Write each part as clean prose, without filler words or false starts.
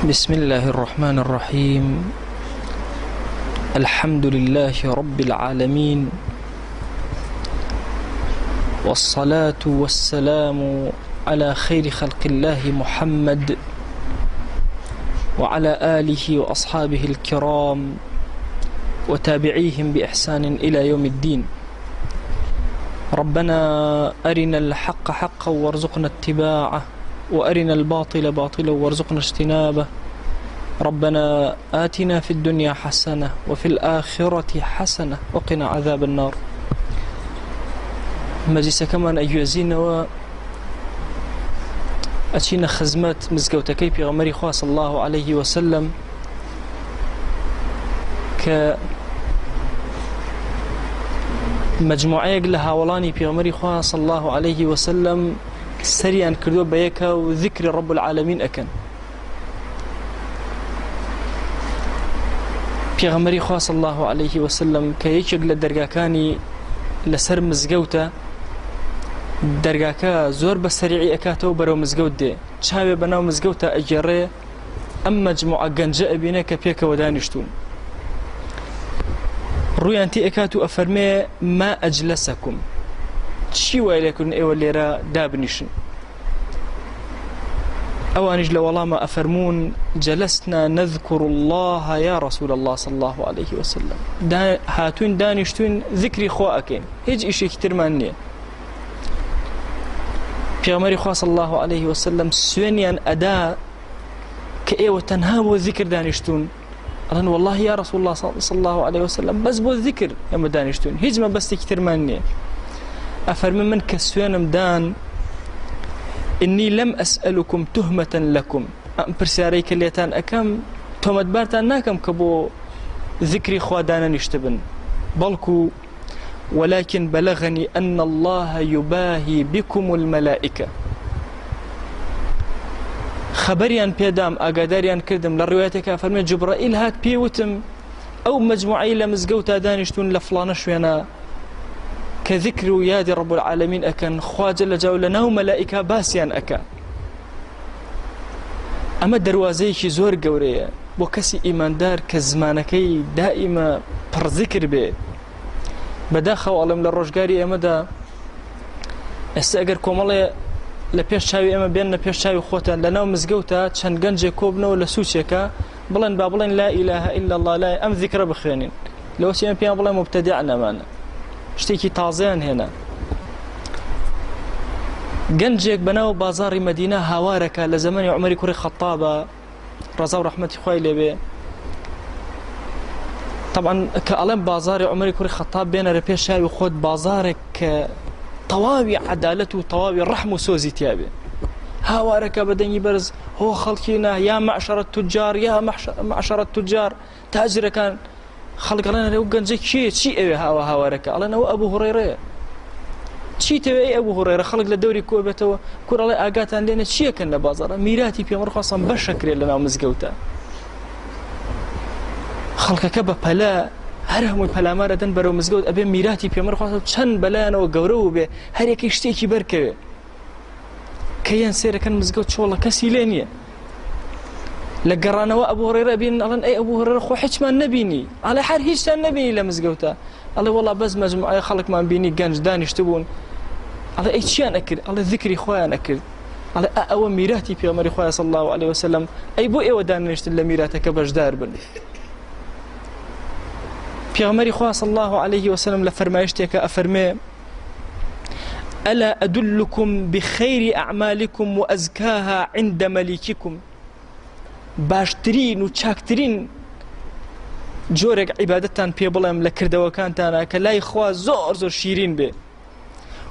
بسم الله الرحمن الرحيم. الحمد لله رب العالمين، والصلاة والسلام على خير خلق الله محمد وعلى آله وأصحابه الكرام وتابعيهم بإحسان إلى يوم الدين. ربنا أرنا الحق حقا وارزقنا اتباعه، وأرنا الباطل باطلا وارزقنا اجتنابه. ربنا آتنا في الدنيا حسنة وفي الآخرة حسنة وقنا عذاب النار. مجلس كمان أيوزين أتينا خزمات مزقوتكي بغمري خواه صلى الله عليه وسلم كمجموعة لها ولاني بغمري خواه صلى الله عليه وسلم سريعا كردو بيكا وذكر رب العالمين أكن. پیغمبری خواه صلی الله علیه و سلم که یکیک لدرگاکانی لسر مزگوتا درگاکا زور بسریعی اکاتو برو مزگوت ده چاوی بناو مزگوتا اجره ام مجموعه گنجه ابینه که پیکا ودانشتون روی انتی اکاتو افرمه ما اجلسکم چی ویلیکن ایو لیرا دابنشن أوانج لولا ما أفرمون جلسنا نذكر الله يا رسول الله صلى الله عليه وسلم هاتون دانشتون ذكري خواكين هيج إشي كتير مانية بيغمري خوا صلى الله عليه وسلم سوينيان أداء كأيوة تنهاب ذكر دانشتون قالن والله يا رسول الله صلى الله عليه وسلم بس بو الذكر يا دانشتون هيج ما بس كتير مانية أفرمون من كسوين دان إني لم أسألكم تهمة لكم برسياري كليتان أكم تهمت بارتان ناكم كبو ذكري خوادانا نشتبن بلكو ولكن بلغني أن الله يباهي بكم الملائكة خبريان بيدام أقاداريان كردم للرواياتك فرمي جبرائيل هات بيوتم أو مجموعي لمزقوتا دانشتون لفلانش وينا كذكر ويادي رب العالمين أكن خواجل جاولنا وملائكة باسيان أكا أما دروازيك زور قورية وكسي إيمان دار كزمانكي دائما برذكر به بداخل علم للرجقاري أما دا استأجر كومالي لبيش شاوي أما بيننا بيش شاوي خوتا لنا ومزقوتا تشان قنجي كوبنا ولا سوشيكا بلن بابلن لا إله إلا الله لا أم ذكر بخيرين لو سيما بيان بلن مبتدعنا معنا شتيكي تازيان هنا قنجيك بناو بازار مدينة هواركا لزمان عمري كوري خطابة رضا ورحمة خوالي بي طبعا كألم بازار عمري كوري خطاب بين ربيش شاي وخود بازارك طواوي عدالته وطواوي رحم وسوزي تيابي هواركا بدن يبرز هو خلقينا يا معشر التجار يا معشر التجار تاجر كان خلق لنا لو قنجك شيء أيه هوارك على أبو هريرة شيء تبي أبو هريرة خلق للدوري كوبته كور الله أجاتن لنا شيء كنا بازار ميراتي في مرة خاصة بشكر لنا مزجوتا خلق كبا بلا هرهم بلا مرة دنبرو مزجوت أبي ميراتي في مرة خاصة شن بلانا وجورو به هريك يشتكي بركة كيان سير كان مزجوت شو الله كسيلينية لقرانا وأبو هريرة بين الله أي أبو هريرة خو حكما نبيني على حر هيش نبيني لمزقوته الله والله بس مجموعة خلق ما بيني جنج دان يشتبون على أي شيء أكل على ذكري خويا أكل على أول ميراتي في عمر خويا صلى الله عليه وسلم أي بو إيه ودان نشتل ميراتك بجدار بن في عمر خويا صلى الله عليه وسلم لفرمايشتك أفرمي ألا أدلكم بخير أعمالكم وأزكاها عند مليككم باشترين وشاكترين جورك عبادتان بيبلهم لكردوكانتانا كلا إخوة زور شيرين به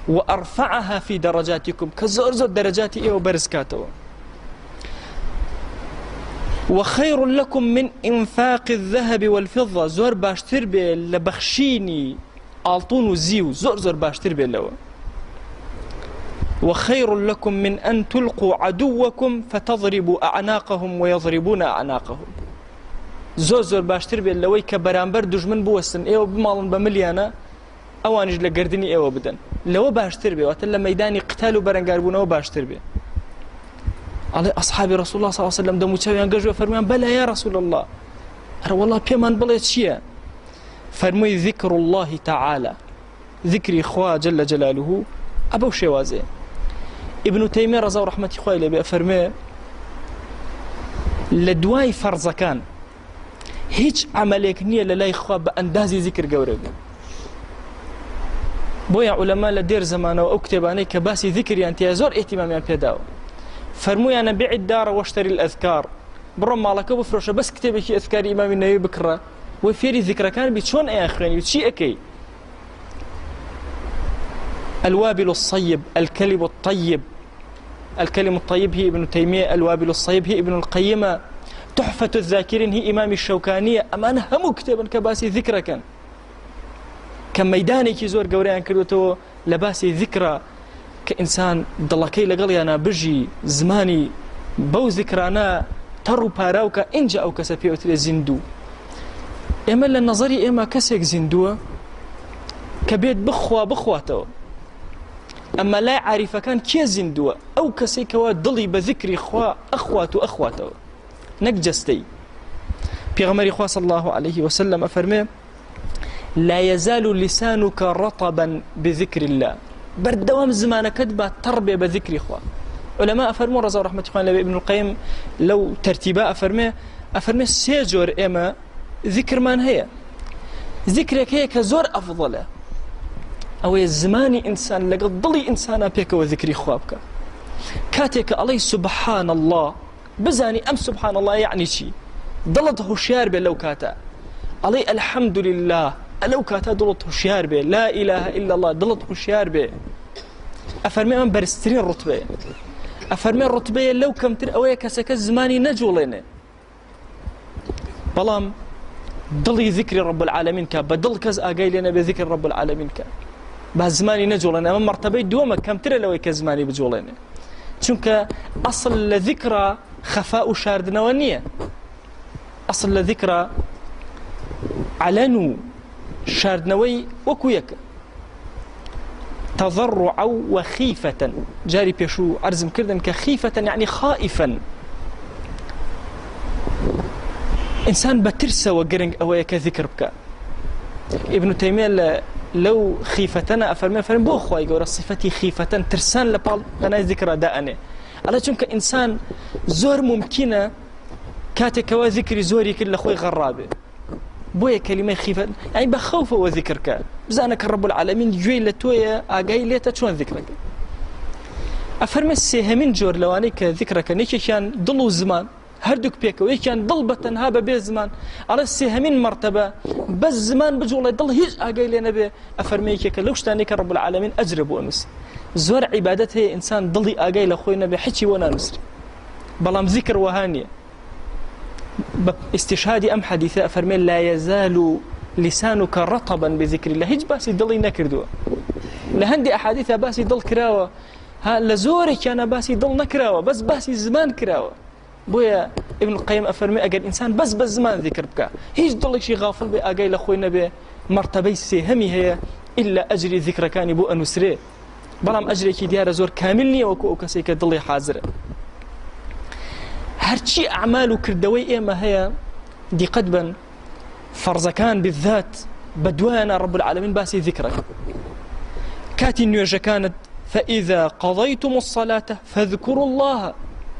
وأرفعها في درجاتكم كزور درجاتي إيه وبرزكاتو وخير لكم من إنفاق الذهب والفضة زور باشتر به لبخشيني آلطون وزيو زور باشتر به لو وخير لكم من أن تلقوا عدوكم فتضربوا أعناقهم ويضربون أعناقهم زور باشتر بي لوي كبرانبر دجمن بوستن ايو بمالن بمليانا اوانج لقردني ايو بدن لو باشتر بي واتلا ميداني قتالوا برنقاربون او باشتر بي على أصحاب رسول الله صلى الله عليه وسلم دمو تشاويان قجوا فرميان بلى يا رسول الله أنا والله بيمان بليت شيئا فرمي ذكر الله تعالى ذكر إخوة جل جلاله أبو شوازي ابن تيمية رضا ورحمة إخوة إليه بأفرمي لدواي فرز كان هيج عمليك نية للا إخوة بأندازي ذكر قورب بويا علماء لدير زمانه وأكتباني كباسي ذكر يعني تيازور اهتمام يعني بيداو فرموي أنا بيع الدار واشتري الأذكار برم مالك بفرشه بس كتبك أذكار إمام النبي بكرة وفيري ذكر كان بتشون يا أخواني بتشي أكي الوابل الصيب الكلم الطيب الكلم الطيب هي ابن تيمية الوابل الصيب هي ابن القيمة تحفة الذاكرين هي إمام الشوكانية أما أنا هم كتبا كباسي ذكر كان كم ميداني كي زور قوريان كردوتو لباسي ذكرى كإنسان دلكي لقلي أنا بجي زماني بو ذكرانا ترو باراوكا إنجا أو كسفيو تلي زندو إما للنظري إما كسيك زندوه كبيت بخواتو أما لا عارف كان كي زندوه أو كسيك ضلي بذكر أخواته نجستي بيغمر إخوة صلى الله عليه وسلم أفرمي لا يزال لسانك رطبا بذكر الله بردوام زمان كدبة تربية بذكر إخوة علماء أفرموا رضا ورحمة الله ابن القيم لو ترتيباء أفرمي سيجور إما ذكر من هي ذكرك هي كزور أفضله أو الزماني إنسان لقد ضلي إنسان بيك وذكر إخوابك كاتك علي سبحان الله بزاني أم سبحان الله يعني شي ضلت هشيار به لو كاتا علي الحمد لله لو كاتا ضلت هشيار به لا إله إلا الله ضلت هشيار به أفرمي من برسترين رتبة أفرمي الرتبة لو كمتر أويا كسك الزماني نجولين بلام ضلي ذكر رب العالمين كا بدل كز أقايلنا بذكر رب العالمين كا بهزماني نجولين أما مرتبة دوما كمتر لو كزماني بجولين چونك أصل لذكرى خفاء شاردنا ونية أصل لذكرى علنو شاردنوي وكويك تضرعا وخيفة جاري بيشو عرزم كردن كخيفة يعني خائفا إنسان بترسى وقرنق أويك ذكر بك ابن تيمية لو خيفتنا أفرمي بو أخوة يقول صفتي خيفة ترسان لبال أنا ذكر دائني على جنك إنسان زور ممكنة كاتك وذكر زوري كل أخوي غرابة بويا كلمة خيفة يعني بخوفه وذكرك بزانك رب العالمين جوي لتويا أقاي ليتا شون ذكرك أفرمي السيهمين جور لوانيك ذكرك نيكي كان ضلو زمان هردوك بيك ويكان ضلبة هابا بي زمان على السيهمين مرتبة بس زمان بجوله ضل هيج أقاي لنا بي أفرميك لوش تانيك رب العالمين أجرب وأمس زور عبادته إنسان ضلي أقاي لأخوينا بحكي وانا نسري بلام ذكر وهانية استشهادي أم حديثة أفرمي لا يزال لسانك رطبا بذكر الله هيج باسي ضلي نكردوا لهندي أحاديث باسي ضل كراوة ها لزورك أنا باسي ضل نكراوة بس باسي زمان كراوة بويا ابن القيم أفرمي أجل إنسان بس زمان ذكر بك هيج ضلك شي غافل بي أقاي لأخوينا بي مرتبي سيهمي هي إلا أجري ذكر كان بو أنسري بلام أجري كي ديار زور كاملني وكو كسيك ضلي حاضر هرشي أعمال كردوي إما هي دي قدبا فرزكان بالذات بدوانا رب العالمين باسي ذكرك كاتي نيوجا كانت فإذا قضيتم الصلاة فاذكروا الله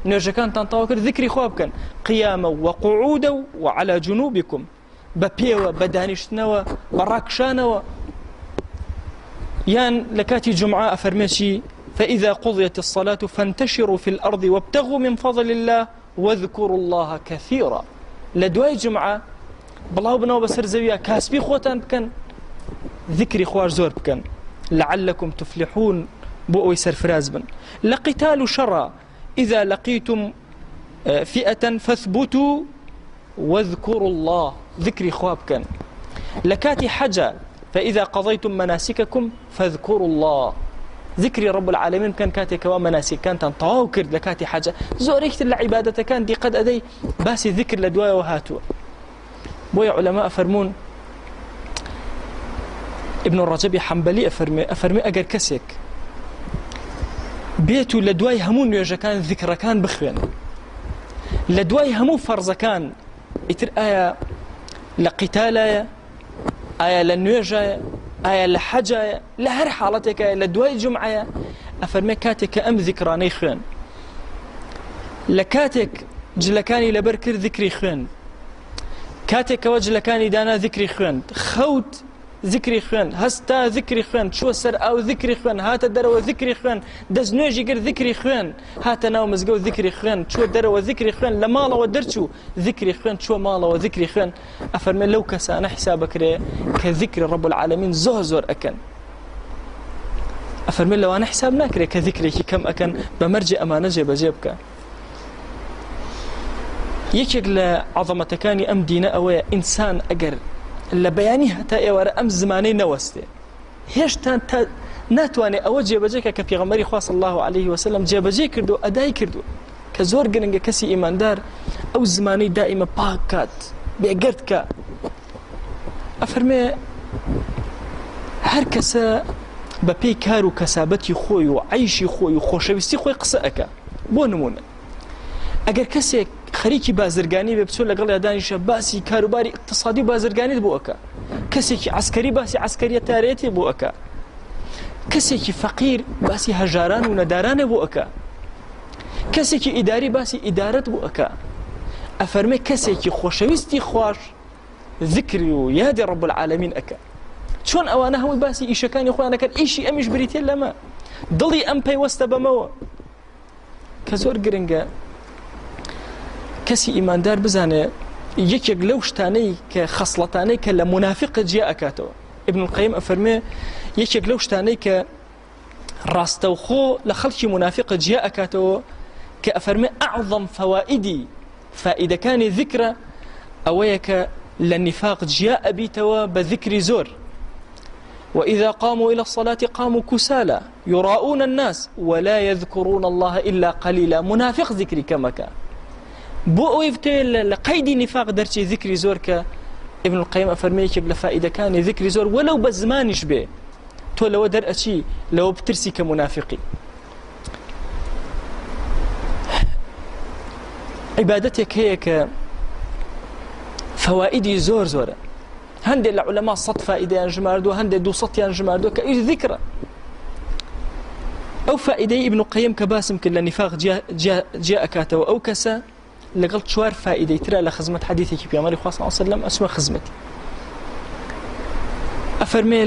نيوجا كانت تنطوكر ذكري خوابكن قياما وقعودا وعلى جنوبكم ببيوة بدانشتنوا براكشانوا يان لكاتي جمعة أفرميشي فإذا قضيت الصلاة فانتشروا في الأرض وابتغوا من فضل الله واذكروا الله كثيرا لدواي جمعة بلاو بناو بسر زويا كاسبي خوتان بكن ذكري خواج زور بكن لعلكم تفلحون بؤوي سرفراز بن لقتال شرع إذا لقيتم فئة فاثبتوا واذكروا الله ذكري خواب كان لكاتي حجة فإذا قضيتم مناسككم فاذكروا الله ذكري رب العالمين كان كاتي كوا مناسك كان تنطاوكر لكاتي حاجة زوريكت العبادة كان دي قد أدي باسي ذكر لدوايا وهاتوا بويا علماء أفرمون ابن الرجب حنبلي أفرمي أجر كسيك بێت و لە دوای هەموو نوێژەکان ذیکرەکان بخوێن لە دوای هەموو فەرزەکان ئیتر ئایا لە قیتالایە ئایا لە نوێژایە ئایا لە حەجایە لە هەر حاڵەتێکایە لە دوای جومعەیە ئەفەرمێ کاتێک کە ئەم ذیکرانەی خوێن لە کاتێک جلەکانی لەبەر کرد ذیکری خوێن کاتێکەوە جلەکانی دانا ذیکری خوێن خەوت ذیکری خوێن هەستا ذیکری خوێن چوە سەر ئاو ذیکری خوێن هاتە دەرەوە ذیکری خوێن دەست نوێژی کرد ذیکری خوێن هاتە ناو مزگەوت ذیکری خوێن چوە دەرەوە ذیکری خوێن لە ماڵەوە دەرچوو ذیکری خوێن چوە ماڵەوە ذیکری خوێن ئەفەرمێ لەو کەسانە حیساب بکرێ کە ذیکری ڕەب العالەمین زۆر زۆر ئەکەن ئەفەرمێ لەوانە حیساب ناکرێت کە ذیکرێکی کەم ئەکەن بە مەرجێ ئەمانە جێبەجێ بکە یەکێک لە عەظەمەتەکانی ئەم دینە ئەوەیە ئینسان ئەگەر لە بەیانی هەتا ئێوارە ئەم زمانەی نەوەستێ هێشتا ناتوانێت ئەوە جێبەجێکە کە پێغەمبەری خوا صلی الله علیه وسلم جێبەجێ کردو ئەدای کردو کە زۆر گرنگە کەسی ئیماندار ئەو زمانەی دائیمە پاک کات بێگرد کە ئەفەرمێ هەر کەسە بە پێی کار و کەسابەتی خۆی و عەیشی خۆی و خۆشەویستی خۆی قسە ئەکە بۆ نمونە ئەگەر کەسێک خەریکی بازرگانی بێ بچۆ لەگەڵ دانیشە باسی کاروباری اقتصادی بازرگانیت بۆ ئەکە کەسێکی عسکەری باسی عسکەریەتارێتی بۆ ئەکە کەسێکی فەقیر باسی هەژاران و نەدارانە بۆ ئەکە کەسێکی ئیداری باسی ئیدارەت بۆ ئەکە ئەفەرمێ کەسێکی خۆشەویستی خوش ذکری و یادی ڕەب العالەمین ئەکە چۆن ئەوانە هەمووی باسی ئیشەکانی خۆیان ئەکەن ئیشی ئەمیش بریتێ لەمە دڵی ئەم پەیوەستە بەمەوە کە زۆر گرنگە کەسی ئیماندار بزانێ یەکێک لەو شتانەی کە خەسڵەتانەی کە لە منافقە جیا ئەکاتەوە ابن القیم ئەفەرمێ یەکێک لەو شتانەی کە ڕاستەوخۆ لە خەڵکی منافقە جیا ئەکاتەوە کە ئەفەرمێ ئەعظەم فەوائیدی فائیدەکانی ذیکرە ئەوەیە کە لە نیفاق جیا ئەبیتەوە بە ذیکری زۆر وإذا قاموا إلى الصلاة قاموا كسالى يراؤون الناس ولا يذكرون الله إلا قليلا منافق ذكري كما كان بۆ ئەوەی لە قەیدی نیفاق دەرچی ذیکری زۆر کە ابن القیم ئەفەرمەیەکێک لە فائیدەکانی ذیکری زۆر وەلەو بە زمانیش بێ تۆ لەوە دەرئەچی لەوە بترسی کە منافقی عیبادەتێک هەیە کە فەوائیدی زۆر زۆرە هەندێک لە عولەما 100 فائیدەیان ژماردووە هەندێک 200یان ژماردووە کە ئیش ذیکرە ئەو فائیدەی ابن القیم کە باسم کرد لە نیفاق جیا ئەکاتەوە ئەو کەسە لەگەڵ 4 فائیدەی ترە لە خزمەت حەدیثێکی پێغەمبەری خوا صلی الله علیه وسلم ئەچمە خزمەتی ئەفەرمێ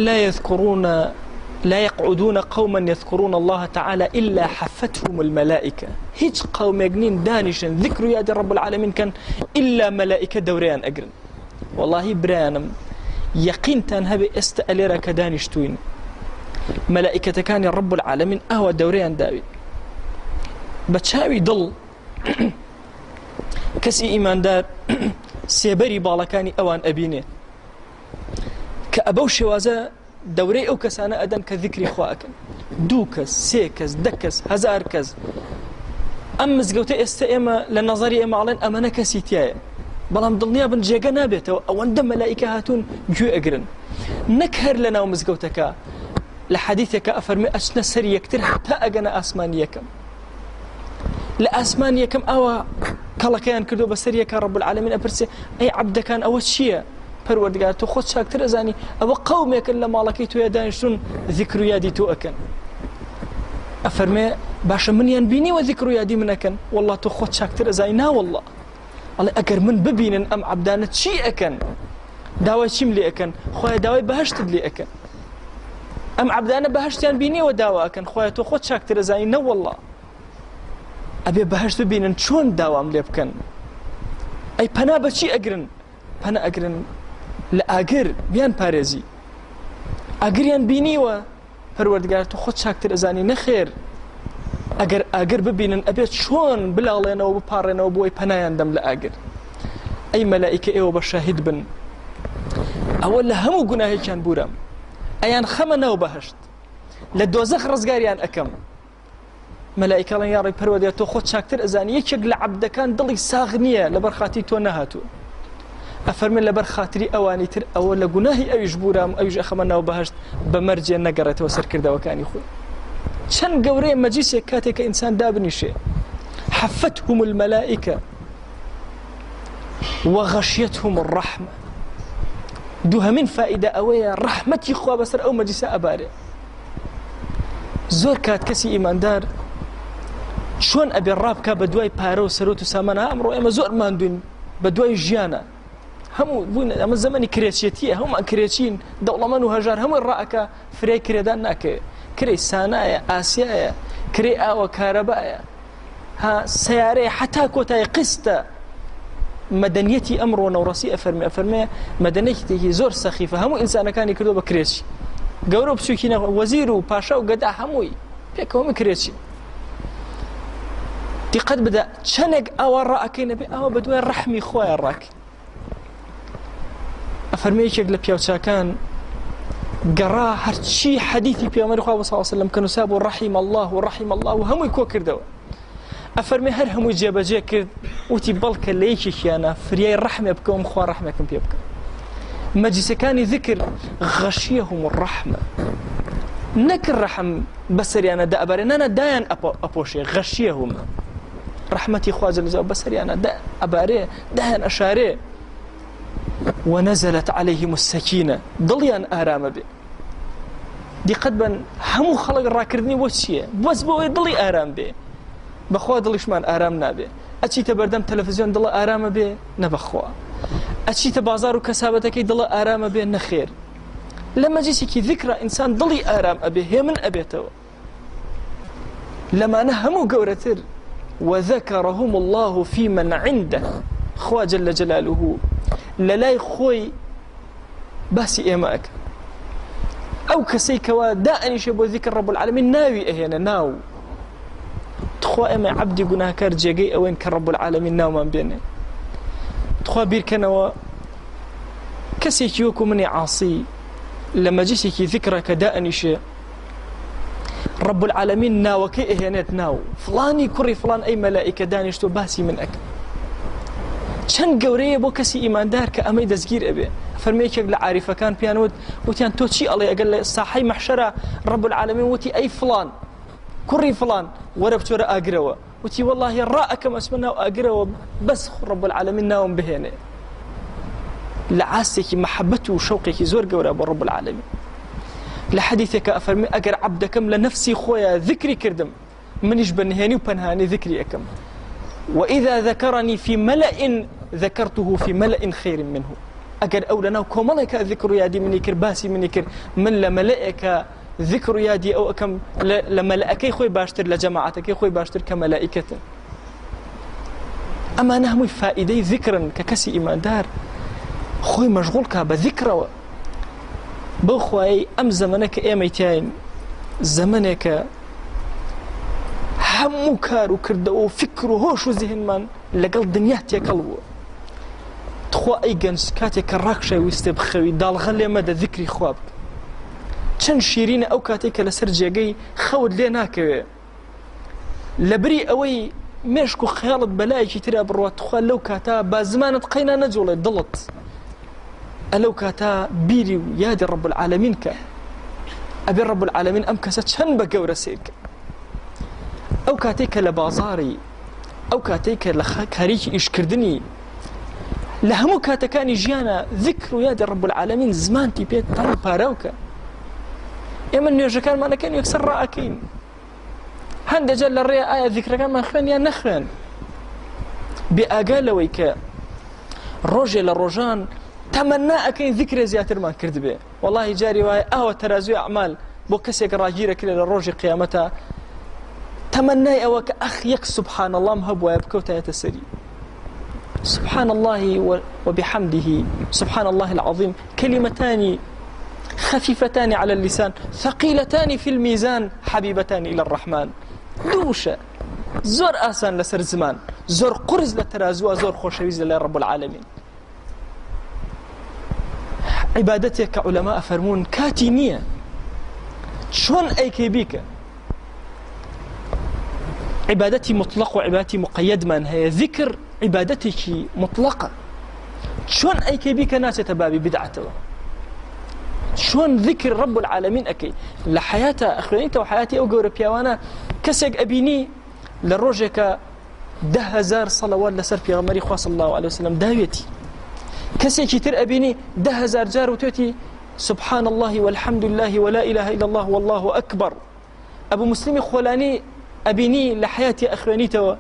لا يقعدون قوما يذكرون الله تعالى إلا حفتهم الملائكة هیچ قومێک نین دانیشن ذکر و یادی رب العالمین کەن إلا مەلائکە دەورەیان ئەگرن واللهی برایانم یەقینتان هەبێ ئێستا ئەلێرە کە دانیشتوین مەلائکەتەکانی رب العالمین ئەوە دەورەیان داوی بە چاوی دڵ کەسی ئیماندار سێبەری باڵەکانی ئەوان ئەبینێ کە ئەبەو شێوازە دەورەی ئەو کەسانە ئەدەن کە ذیکری خوا ئەکەن 2 کەس 3 کەس 10 کەس 1000 کەس ئەم مزگەوتە ئێستا ئێمە لە نەزەری ئێمەڵێن ئەمەنە کەسی تایە بەڵام دڵنیا بن جێگە نابێتەوە ئەوەندە مەلائکە هاتوون گوێ ئەگرن نەک هەر لە ناو مزگەوتەکە لە حەدیثێکە ئەفەرمێ ئەچنە سەر یەکتر هەتا ئەگەنە ئاسمانی یەکەم لە ئاسمانی یەکەم ئەوە کەڵەکەیان کردو بەسەر یەکە ڕەب العالەمین ئەپرسێ ئەی عەبدەکان ئەوە چییە پەروەردگار تۆ خۆت چاکتر ئەزانی ئەوە قەومێکن لە ماڵەکەی تۆیە دانیشتون ذیکر و یادی تۆ ئەکەن ئەفەرمێ باشە منیان بینیوە ذیکر و یادی من ئەکەن والله تۆ خۆت چاکتر ئەزانی نا والله ئەڵێ ئەگەر من ببینن ئەم عەبدانە چی ئەکەن داوای چیم لێ ئەکەن خۆیان داوای بەهەشتت لێ ئەکەن ئەم عەبدانە بەهەشتیان بینیوە داوا ئەکەن خۆیان تۆ خۆت چاکتر ئەزانی نە والله ئەبێ بەهەشت ببینن چۆن داوام لێ بکەن ئەی پەنا بەچی ئەگرن پەنا ئەگرن لە ئاگر بیان پارێزی ئاگریان بینیوە پەروەردگار تۆ خۆت چاکتر ئەزانی نەخێر ئەگەر ئاگر ببینن ئەبێت چۆن بلاڵێنەوە بپارڕێنەوە بۆی پەنایان دەم لە ئاگر ئەی مەلائکە ئێوە بە شاهید بن ئەوە لە هەموو گوناهێکیان بورم ئەیان خەمە ناو بەهەشت لە دۆزەخ ڕزگاریان ئەکەم مەلائکە ئەڵێن یا ڕێی پەروەردگار تۆ خۆت چاکتر ئەزانی یەکێک لە عەبدەکان دڵی ساغ نییە لەبەر خاتی تۆ نەهاتووە ئەفەرمێن لەبەر خاتری ئەوانی تر ئەوە لە گوناهی ئەویش بورم ئەویش ئەخەمە ناو بەهەشت بە مەرجێ نەگەڕێتەوە سەرکردەوەکانی خۆی چەند گەورەیە مەجلیسێک کاتێک کە ئینسان دابنیشێ حفتهم الملائكة وغشيتهم الرحمة دووهەمین فائدە ئەوەیە ڕەحمەتی خوا بەسەر ئەو مەجلیسە ئەبارێ زۆر کات کەسی ئیماندار چۆن ئەبێ ڕابکە بە دوای پارە و سەرۆت و سامانە ئەمڕۆ ئێمە زۆر ماندوین بە دوای ژیانە هەموو بووین ئەمە زەمەنی کرێچێتیە هەمومان کرێچین دەوڵەمەند و هەژار هەمووی ڕائەکە فرێی کرێدان ناکەوێت کرێی سانایە ئاسیایە کرێی ئاوە کارەبایە ها سیارەیە حتا کۆتای قستە مەدەنیەتی ئەمڕۆ نەوڕەسی ئەفەرمێ مەدەنیەتێکی زۆر سەخیفە هەموو ئینسانەکانی کردو بە کرێچی گەورە و بچووکی وەزیر و پاشا و گەدا هەمووی پێکەوەمی کرێچی دیقەت بدە چەندێک ئاوا ڕائەکەی نەبێ ئەوە بە دوای ڕەحمی خۆیان ڕاکە ئەفەرمێ یەکێک لە پیاوچاکان گەڕا هەرچی حەدیثی پێغەمبەری خوا صلی الله علیه وسلم کە نووسا بوو ڕەحیم الله و ڕەحیم الله و هەمووی کۆ کردەوە ئەفەرمێ هەر هەمووی جێبەجێ کرد وتی بەڵکە لە یەکێکیانە فریای ڕەحمێ بکەوم خوا ڕەحمێکم پێ بکە مەجلیسەکانی ذکر غەشیەهم الرەحمە نەکرد ڕەحم بەسەریانە دەئەبارێ نانە دایان ئەپۆشێ غەشیەهم ڕەحمەتی خوا جەل جەلالوهو بەسەریانە ئەبارێ دایان ئەشارێ ونزلت عليهم السكينة ضليان آرام بي دقت بن همو خلق راكردني وشيه بس بوي ضلي آرام بي بخوا ضليشمان آرام نابي أشي تبردم تلفزيون ضل آرام بي نبخوا أشي تبازار وكسابتك ضل آرام بي نخير لما جيسي ذكرى إنسان ضلي آرام أبي هي من أبيته لما نهمو قورتر وذكرهم الله في من عنده خوا جل جلاله لەلای خۆی باسی ئێمەک ئەو کەسەی کەوا دائەنیشێ بۆ ذیکر ڕەب العالەمین ناوی ئەهێنە ناو تخوا ئێمە عەبدی گوناهکار جێگەی ئەوەین کە ڕەب العالەمین ناومان بێنێ تخوا بیرکەنەوە کەسێکی وەکو منی عاسی لە مەجلیسێکی ذیکرە کە دائەنیشێ ڕەب العالەمین ناوەکەی ئەهێنێت ناو فڵانی کوڕی فڵان ئەی مەلائیکە دانیشتۆ باسی من ئەکە چەند گەورەیە بۆ کەسی ئیماندار کە ئەمەی دەستگیر ئەبێ فەرمەیەکێک لە عاریفەکان پیانوت وتیان تۆ چی ئەڵێ ئەگەر لە ساحەی مەحشەرە ڕەب العالەمین وتی ئەی فڵان کوڕی فڵان وەرە بچۆرە ئاگرەوە وتی وەڵڵاهی ڕائەکەم ئەچمە ناو ئاگرەوە بەس ڕەب العالەمین ناوم بهێنێ لە عاستێکی مەحەبەت و شەوقێکی زۆر گەورە بۆ ڕەب العالەمین لە حەدیثێکە ئەفەرمێ ئەگەر عەبدەکەم لە نەفسی خۆیە ذکری کردم منیش بەنهێنی و پەنهانی ذکری ئەکەم وإذا ذكرني في ملأ ذكرته في ملأ خير منه أجر أولنا كملك ذكر يادي مني كر باسي مني كر من لملائك ذكر يادي أو كم لملائكي خوي باشتر لجماعتك خوي باشتر كملائكة أما نهم فائدة ذكرا ككسي إيمان دار خوي مشغول بذكره بخوي أم زمنك إيميتين زمنك همو كارو كردو وفكر وهوش وذهن من لقل دنيا تيكلو تخوا أي جنس كاتي كراكشة ويستبخوي دال غلي مدى ذكري خواب چەند شیرینە ئەو کاتێک کە لەسەر جێگەی خەوت لێ ناکەوێ لەبری ئەوەی مێشک و خەیاڵت بەلایەکی ترا بڕوات تخوا لەو کاتا با زمانت قەینا نەجوڵێت دڵت ئەلەو کاتا بیری و یادی ڕەب العالەمین کە ئەبێ ڕەب العالەمین ئەم کەسە چەند بە گەورە سیرکە ئەو کاتێک کە لە بازاڕی ئەو کاتێک کە لە کارێکی ئیشکردنی لە هەموو کاتەکانی ژیانە ذکر و یادی ڕەب العالەمین زمانتی پێت تاڵ پاراوکە ئێمە نوێژەکانمانەکەن یەکسەر ڕائەکەین هەندێجار لە ڕێ ئایا ذیکرەکانمان خوێن یان نەخوێن بێ ئاگا لەوەی کە ڕۆژێ لە ڕۆژان تەمەنا ئەکەین ذیکرێ زیاترمان کرد بێ وەڵاهی جاری وایە ئاوە تەرازوی ئەعمال بۆ کەسێک ڕاگیرە کرێ لە ڕۆژی قیامەتە تەمەنای ئەوە کە ئەخ یەک سوبحان اللهم هەبوایە بکەوتایەتە سەری سبحان الله وبحمده سبحان الله العظيم كلمتان خفيفتان على اللسان ثقيلتان في الميزان حبيبتان إلى الرحمن دوشة زور آسان لسر زمان زور قرز لترازوا زور خوشويز لله رب العالمين عبادتك كعلماء فرمون كاتينية شون أي كيبيك عبادتي مطلق وعبادتي مقيد من هي ذكر عبادتك مطلقة شون أي كيبيك ناس تبابي بدعته شون ذكر رب العالمين أكي لحياته أخوانيته وحياتي أو جور بيوانا كسج أبيني للرجك 10,000 صلوات لسر في غمري خاص صلى الله عليه وسلم داويتي كسج كتير أبيني 10,000 جار وتوتي سبحان الله والحمد لله ولا إله إلا الله والله أكبر أبو مسلم خولاني أبيني لحياتي أخوانيته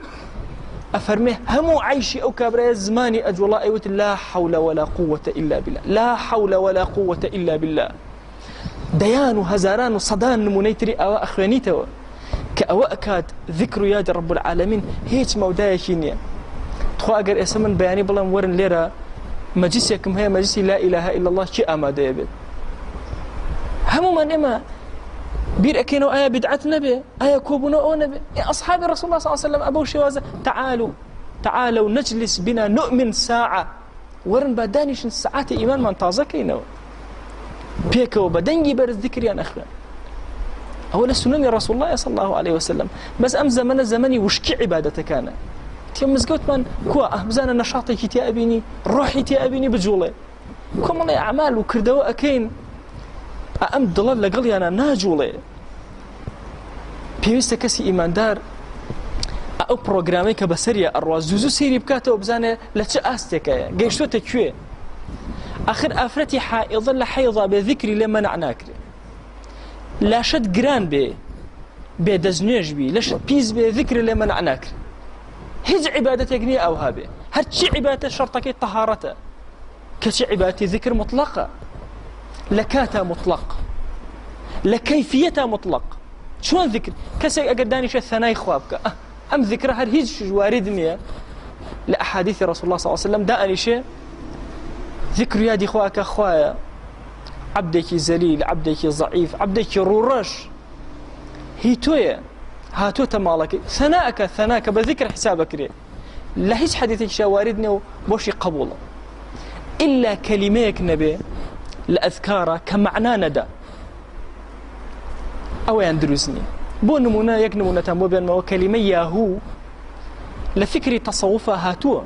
أفرمه همو عيشي أو كابرية زماني أجولا أيوت لا حول ولا قوة إلا بالله لا حول ولا قوة إلا بالله ديان وهزاران وصدان نمونيتري أو أخوانيته كأوأكاد ذكر يا رب العالمين هيك مودايا كينيا تخو أقر اسمن بياني بلان ورن ليرا مجلسكم هي مجلسي لا إله إلا الله شيء أما ديبت همو من إما بير أكينو آية بدعة نبي آية كوبنا أو نبي أصحاب الرسول الله صلى الله عليه وسلم أبو شوازة تعالوا نجلس بنا نؤمن ساعة ورن بدانيش ساعات إيمان من تازكينو بيكو بدنجي بر الذكر يا أخوان أولا سنن رسول الله صلى الله عليه وسلم بس أم زمني وشكي عبادة كان تيوم مزقوت من كوا أهمزانا نشاطي كي أبيني روحي تي أبيني بجولي كم الله أعمال وكردو أكين أم ضلال لقلي أنا ناجولي بيوستا كسي إيمان دار أو بروغرامي كبسرية أرواز زوزو سيري بكاتو بزانة لتش أستيكا قيشتو تكوي آخر أفرتي حائضا لحيضا بذكري لما نعناكري لا شد جران بي دزنيج بي لا شد بيز بذكري لما نعناكري هج عبادة يقنية أو هابي هرشي عبادة شرطك طهارته كشي عبادة ذكر مطلقة لكاتا مطلق لكيفيتها مطلق شلون ذكر كسي أقداني شي الثناي خوابك أم ذكرها هل هيج واردني لأحاديث رسول الله صلى الله عليه وسلم داني شي ذكر يا دي خواك خوايا عبدك ذليل عبدك ضعيف عبدك رورش هي تويا هاتو تمالك ثناك بذكر حسابك ري لا هيج حديثك شي واردني وبوشي قبوله إلا كلميك نبي الأذكار كمعنى ندى أو يندرسني بو نمونا يك نمونا تنبو بين ما كلمة ياهو لفكر تصوفها هاتو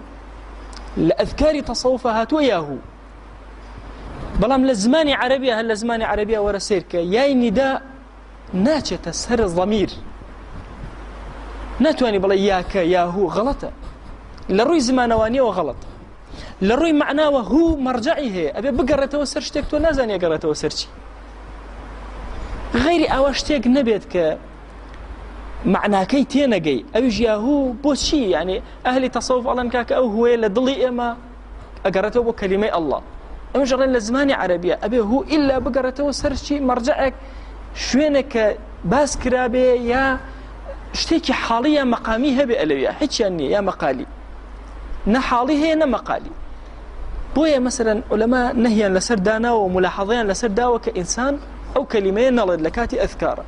لأذكار تصوفها هاتو ياهو بلام لزماني عربية هل لزماني عربية ورا سيرك ياي نداء ناتشة سر الضمير ناتواني بلا ياك ياهو غلطة لروي زمانوانية وغلط لروي معناه وهو مرجعي هي أبي بقرأته وسرشتك تو نازاني قرأته وسرشي غيري أواشتك نبيت ك معناه كي تينجي أبي ياهو بوشي يعني أهل تصوف الله نكاك أو هو لضلي إما أقرأته بكلمة الله أما شغلين لزماني عربية أبي هو إلا بقرأته وسرشي مرجعك شوينك باس كرابي يا اشتكي حاليا مقاميها بألوية حيث يعني يا مقالي نحالي هي نمقالي بويا مثلا علماء نهيا لسر دانا وملاحظين لسر داوة كإنسان أو كلمين نلد لكاتي أذكارا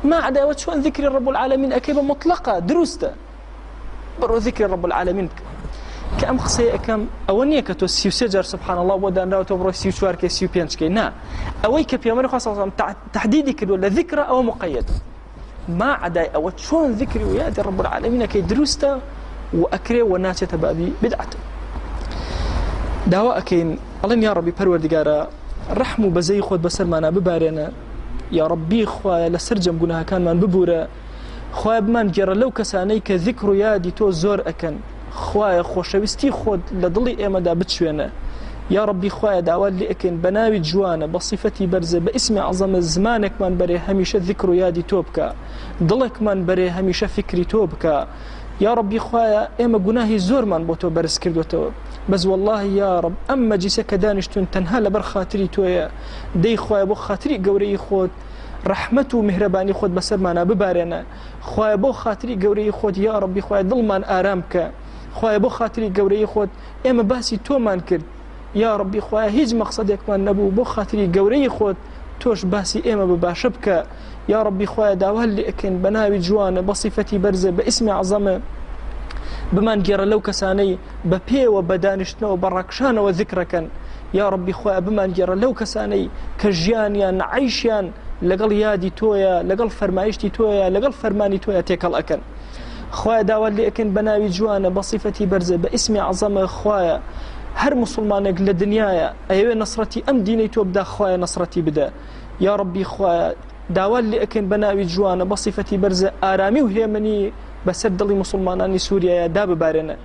ما عدا وشون ذكر رب العالمين أكيبا مطلقة دروسته برو ذكر رب العالمين كأم خصي أكم أولنية كتو سيو سجر سبحان الله ودان راو تبرو سيو شوار كي سيو بيانش كي نا أويك بيامر خاصة تحديدي كدو لذكرى أو مقيد ما عدا أو شون ذكري ويادي رب العالمين كي دروسته وأكري وناتشة بابي بدعته داوا أكين الله يا ربي پروردگارا رحمو بزي خود بسر مانا ببارينا يا ربي خوايا لسرجم قناها كان من ببورا خوايا بمان جرى لو كساني كذكر يادي تو زور أكن خوايا خوشويستي خود لضلي إيما دا بتشوينا يا ربي خوايا داوال لي أكن بناوي جوانا بصفتي برزة باسم عظم زمانك من بري هميشة ذكر يادي توبكا ضلك من بري هميشة فكري توبكا يا ربي خوايا إما قناهي زور من بوتو برس كردوتو بس والله يا رب أما جيسك دانشتون تنها لبر خاطري تويا دي خوايا بو خاطري قوري خود رحمته ومهرباني خود بسر مانا ببارنا خوايا بو خاطري قوري خود يا ربي خوايا ظلمان آرامك خوايا بو خاطري قوري خود إما باسي تو مان كرد يا ربي خوايا هيج مقصدك من نبو بو خاطري قوري خود توش باسي إما بباشبك يا ربي خوايا داوال لي أكن بناوي جوانا بصفتي برزة باسم عظمه بمان جرى لو كساني ببي وبدانشتنا وبركشان وذكركن يا ربي خويا بمان جرى لو كساني كجيانيان عيشيان لقل يادي تويا لقل فرمايشتي تويا لقل فرماني تويا تيكال أكن خويا داول لي أكن بناوي جوانا بصفتي برزة باسم عظمه خويا هەر مسلمانێک لە دنیاە ئەوێ نەسرەتی ئەم دینەی تۆ بدا خوایە نەسرەتی بدە یا ڕەبی خوایە داوات لێ ئەکەین بە ناوی جوانە بە سیفەتی بەرزە ئارامی و هێمنی بەسەر دڵی مسلمانانی سووریایە دا ببارێنە